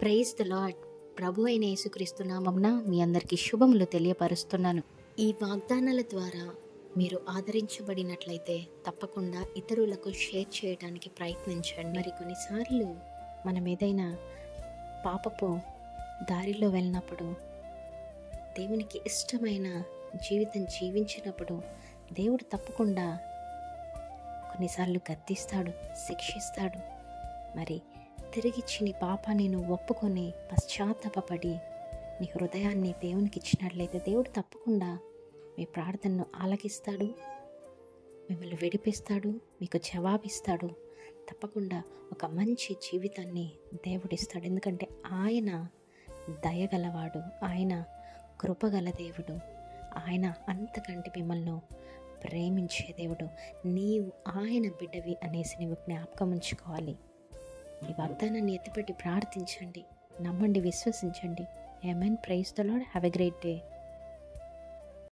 Praise the lord. ప్రభు అయిన యేసుక్రీస్తు నామమున మీ అందరికీ శుభములు తెలియపరుస్తున్నాను. ఈ వాగ్దానాల ద్వారా మీరు ఆదరించబడినట్లయితే తప్పకుండా ఇతరులకు షేర్ చేయడానికి ప్రయత్నించండి. మరి కొన్నిసార్లు మనం ఏదైనా పాపపు దారిలో వెళ్ళినప్పుడు, దేవునికి ఇష్టమైన జీవితం జీవించినప్పుడు దేవుడు తప్పకుండా కొన్నిసార్లు గద్దిస్తాడు, శిక్షిస్తాడు. మరి తిరిగిచ్చి నీ పాపాన్ని నువ్వు ఒప్పుకొని పశ్చాత్తాపపడి నీ హృదయాన్ని దేవునికి ఇచ్చినట్లయితే దేవుడు తప్పకుండా మీ ప్రార్థనను ఆలకిస్తాడు, మిమ్మల్ని విడిపిస్తాడు, మీకు జవాబిస్తాడు. తప్పకుండా ఒక మంచి జీవితాన్ని దేవుడిస్తాడు. ఎందుకంటే ఆయన దయగలవాడు, ఆయన కృపగల దేవుడు, ఆయన అంతకంటే మిమ్మల్ని ప్రేమించే దేవుడు. నీవు ఆయన బిడ్డవి అనేసి నీవు జ్ఞాపకం ఉంచుకోవాలి. ఈ వాగ్దానాన్ని ఎత్తిపెట్టి ప్రార్థించండి, నమ్మండి, విశ్వసించండి. ఆమేన్. Praise the Lord. Have a great day.